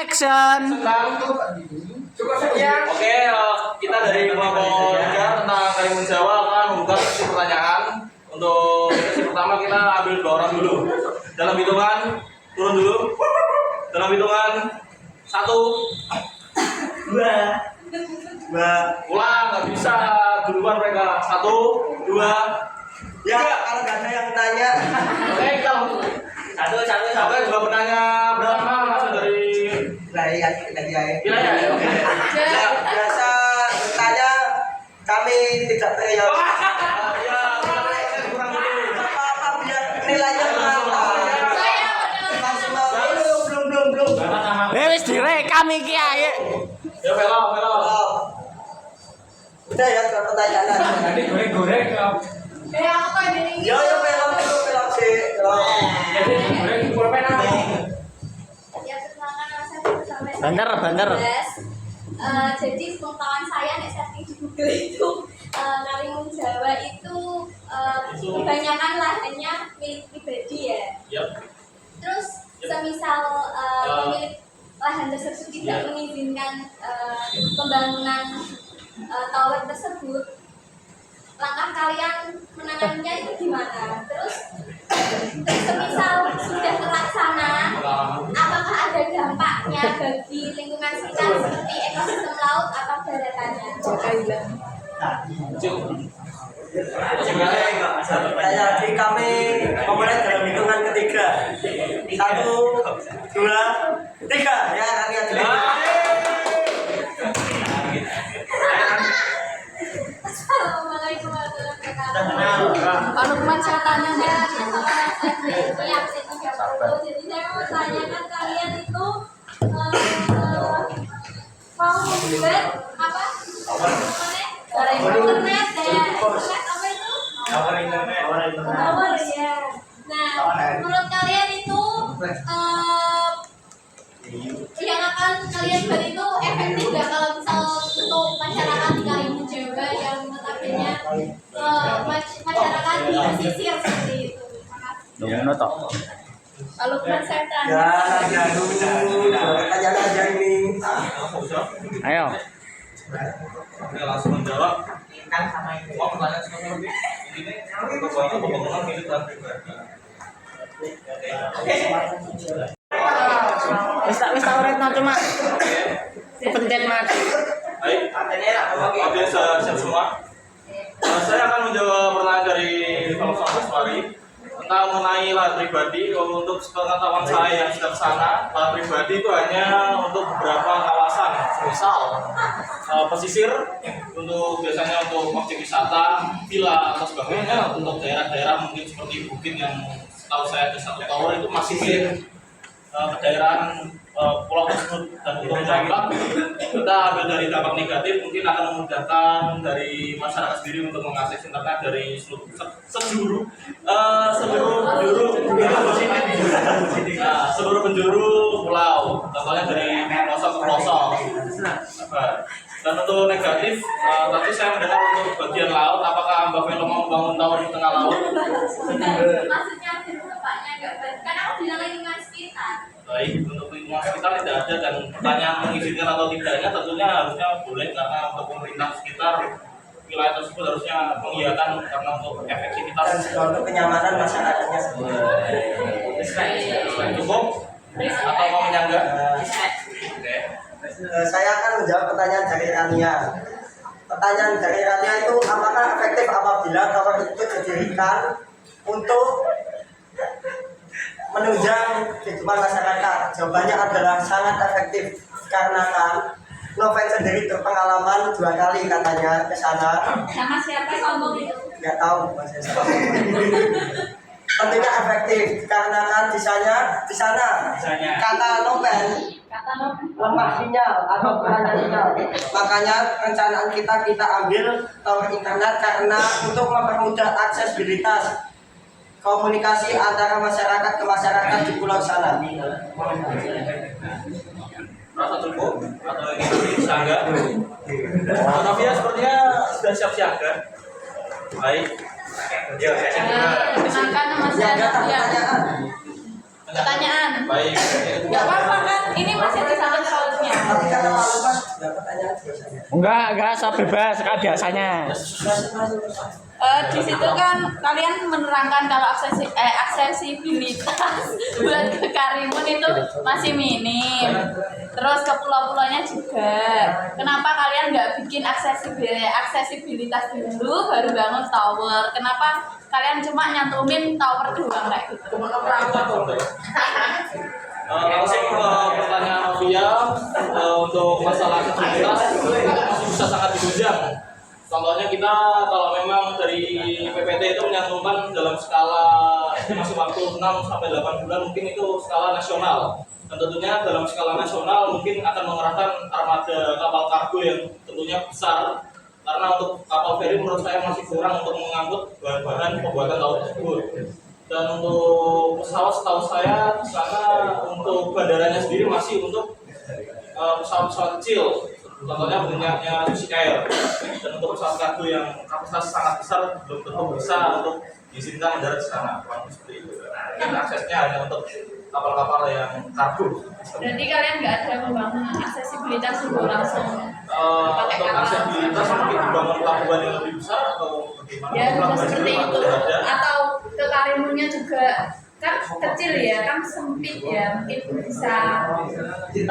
Action. Cukup sekian. Oke, kita dari kelompok 3 tentang Kalimun Jawa akan membuka sesi pertanyaan. Untuk sesi pertama kita ambil 2 orang dulu. Dalam hitungan turun dulu. Dalam hitungan 1, 2. Ulang, nggak bisa duluan mereka. 1, 2. Ya, kalau nggak ada yang tanya. Oke, kita Oke, 2 penanya pertama langsung dari Wilayah. wilayah ya. Oke. Ya, biasa bertanya kami tidak teriak. Ya, kurang dulu. Apa biar nilainya maksimal. Belum. Wis direkam iki ae. Ya, belok. Udah ya, pertanyaan. Nanti goreng-goreng ya. Ya, belok sih. Jadi goreng pulpen apa? Ya, perkenalkan nama saya bersama Bener. Jadi pengetahuan saya nih setting di Google itu Kalimun Jawa itu kebanyakan lahannya milik pribadi ya. Yap. Terus semisal pemilik lahan tersebut tidak mengizinkan pembangunan tower tersebut, langkah kalian menanganinya itu gimana? Terus semisal sudah terlaksana, apakah ada dampaknya bagi lingkungan sekitar seperti ekosistem laut atau daratannya? Jadi kami memulai dalam hitungan ketiga. 1, 2, 3. Ya, kami aja. Assalamualaikum warahmatullahi wabarakatuh. Kalau cuma saya tanya saya absen 30. Jadi saya mau tanyakan kalian itu mau membuat apa? Internet ya. Internet apa itu? Tower ya. Nah, menurut kalian itu yang akan kalian buat itu efektif nggak kalau misal untuk masyarakat di Kalimun Jawa yang notabene masyarakat di pesisir seperti itu? Ngono to. Kalau bukan saya Ya, tanya. pertanyaan aja ini. Ayo. Oke, langsung menjawab. Mau pertanyaan seperti ini? Pokoknya pembangunan milik dan pribadi. Wis tak uretno cuma kepencet mati. Baik, oke, siap semua. Saya akan menjawab pertanyaan dari kelompok Aswari tentang mengenai lahan pribadi. Untuk pengetahuan saya yang sudah sana, lahan pribadi itu hanya untuk beberapa kawasan, misal pesisir, untuk biasanya untuk objek wisata, villa atau sebagainya. Untuk daerah-daerah mungkin seperti Bukit yang setahu saya ada 1 tower itu masih milik kedaerahan pulau tersebut. Dan untuk dampak, kita ambil dari dampak negatif, mungkin akan memudahkan dari masyarakat sendiri untuk mengakses internet dari seluruh penjuru pulau, contohnya dari pelosok ke pelosok. Dan untuk negatif, tadi saya mendengar untuk bagian laut, apakah Mbak Velo mau membangun tower di tengah laut? Maksudnya dampaknya nggak baik. Karena aku bilang lingkungan sekitar. Baik, untuk lingkungan sekitar tidak ada, dan pertanyaan mengizinkan atau tidaknya tentunya harusnya boleh, karena untuk pemerintah sekitar wilayah tersebut harusnya mengiyakan karena untuk efektivitas Dan untuk kenyamanan masyarakatnya sendiri. cukup atau mau menyanggah? Oke. Saya akan menjawab pertanyaan dari Rania. Pertanyaan dari Rania itu, apakah efektif apabila tower itu didirikan untuk menunjang kehidupan masyarakat? Jawabannya adalah sangat efektif, karena kan Noven sendiri berpengalaman 2 kali katanya ke sana. Sama siapa yang ngomong itu? Nggak tahu Mas Esa. Tentunya efektif karena kan di sana kata Noven lemah sinyal atau kurangnya sinyal. Makanya perencanaan kita ambil tower internet karena untuk mempermudah aksesibilitas komunikasi antara masyarakat ke masyarakat di pulau sana. Rasa cukup atau ingin siaga? Novia sepertinya sudah siap siaga. Baik. Yuk, Kenalkan nama saya Ya, Novia. pertanyaan. Pertanyaan. Baik. Gak apa-apa kan? Ini masih di sana Enggak, saya bebas kayak biasanya. Di situ kan kalian menerangkan kalau aksesibilitas buat ke Karimun itu masih minim. Terus ke pulau-pulaunya juga. Kenapa kalian nggak bikin aksesibilitas dulu baru bangun tower? Kenapa kalian cuma nyantumin tower doang kayak gitu? Langsung ke pertanyaan Novia, untuk masalah aksesibilitas masih bisa sangat ditunjang. Contohnya kita kalau memang dari PPT itu menyantumkan dalam skala masih waktu 6 sampai 8 bulan, mungkin itu skala nasional. Dan tentunya dalam skala nasional mungkin akan mengerahkan armada kapal kargo yang tentunya besar, karena untuk kapal feri menurut saya masih kurang untuk mengangkut bahan-bahan pembuatan laut tersebut. Dan untuk pesawat setahu saya di sana untuk bandaranya sendiri masih untuk pesawat-pesawat kecil. Contohnya punyanya Susi Air. Dan untuk pesawat kargo yang kapasitas sangat besar belum tentu bisa untuk diizinkan mendarat di sana. Seperti itu. Dan aksesnya hanya untuk kapal-kapal yang kargo. Berarti kalian nggak ada membangun aksesibilitas dulu langsung pakai Untuk kapal? aksesibilitas mungkin dibangun pelabuhan yang lebih besar atau bagaimana? Ya bisa Pelabuhan seperti sendiri itu. masih ada. Atau ke Karimunnya juga kan kecil ya, kan sempit ya, mungkin bisa seperti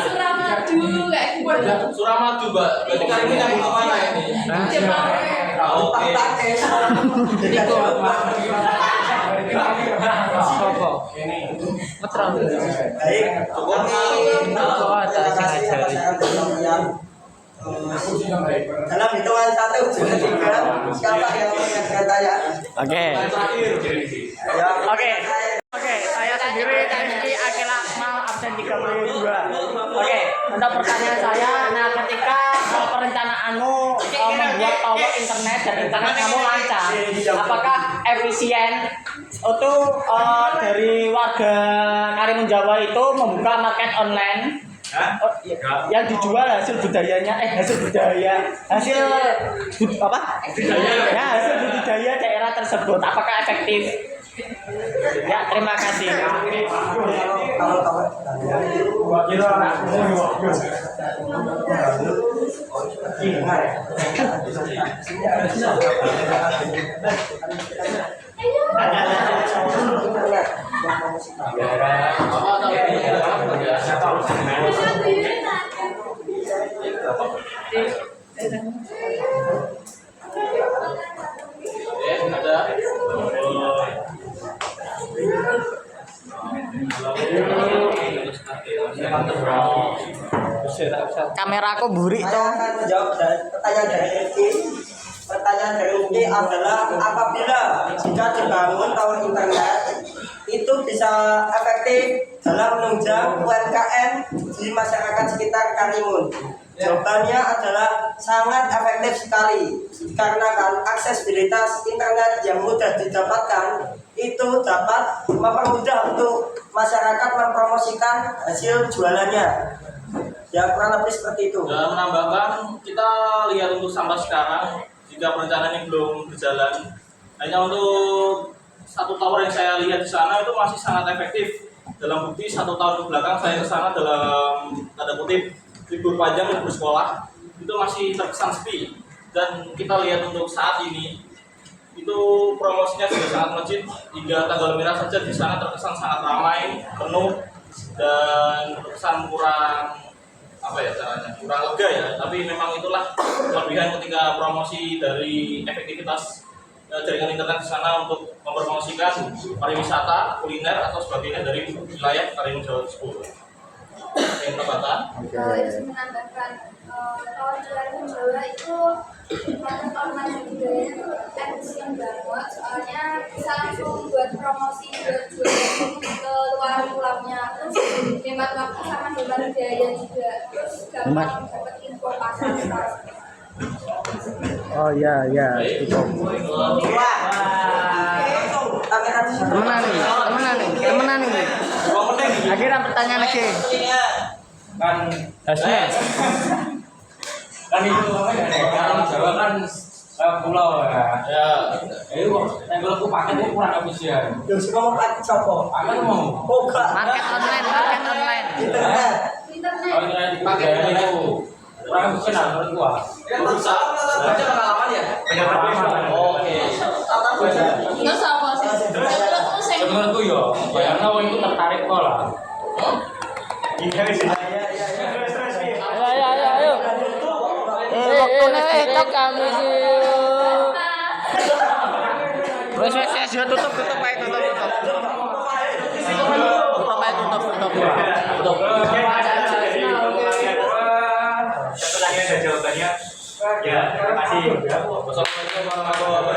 Suramadu kayak gitu. Suramadu, Mbak. Berarti Karimun yang kemana ini? Jepang. Oke. Jadi kok Baik, Cukup. dalam hitungan 1, 2, 3, siapa yang mengajukan tanya? Oke. Ya, Oke, saya sendiri Rizky Akil Akmal absen 32. Oke, untuk pertanyaan saya, nah ketika perencanaanmu membuat tower internet dan internet kamu lancar, apakah efisien itu dari warga Karimun Jawa itu membuka market online? Yang dijual hasil budayanya hasil budaya daerah tersebut, apakah efektif? Ya, terima kasih. Kameraku burik Saya toh. akan menjawab pertanyaan dari Rizky. Pertanyaan dari Rizky adalah apabila jika dibangun tower internet itu bisa efektif dalam menunjang UMKM di masyarakat sekitar Karimun. Jawabannya adalah sangat efektif sekali, karena kan aksesibilitas internet yang mudah didapatkan itu dapat mempermudah untuk masyarakat mempromosikan hasil jualannya. Ya, kurang lebih seperti itu. Dan menambahkan, kita lihat untuk sampai sekarang, jika perencanaan ini belum berjalan, hanya untuk satu tower yang saya lihat di sana itu masih sangat efektif. Dalam bukti 1 tahun ke belakang saya ke sana dalam tanda kutip libur panjang, libur sekolah, itu masih terkesan sepi. Dan kita lihat untuk saat ini, itu promosinya sudah sangat melejit, hingga tanggal merah saja di sana terkesan sangat ramai, penuh, dan terkesan kurang kurang lega ya. Tapi memang itulah kelebihan ketika promosi dari efektivitas jaringan internet di sana untuk mempromosikan pariwisata, kuliner atau sebagainya dari wilayah Karimun Jawa tersebut. Yang pertama, Itu menambahkan kalau di Karimun Jawa itu market online budaya itu efisien banget, soalnya bisa langsung buat promosi buat jualan ke luar pulaunya, terus hemat waktu sama hemat biaya juga, terus gampang dapat info pasar. Oh ya, itu. Temenan nih. Akhirnya pertanyaan lagi. Hasilnya. Kan itu orang Jawa kan pulau ya. Itu kalau aku pakai itu kurang efisien. Yang suka mau pakai copo. Pakai mau. Oh, enggak. Market online. Internet. Kalau pakai itu. Kurang kenal menurut gua. Berusaha baca pengalaman ya? Banyak pengalaman. Oke. Terus apa sih? Menurutmu sing Menurutku yo, bayangnya wong itu tertarik kok lah. Ayo. Waktunya kami sih. Wes tutup ae tutup. Tutup. Satu lagi ada jawabannya. Ya, terima kasih. Wassalamualaikum warahmatullahi wabarakatuh.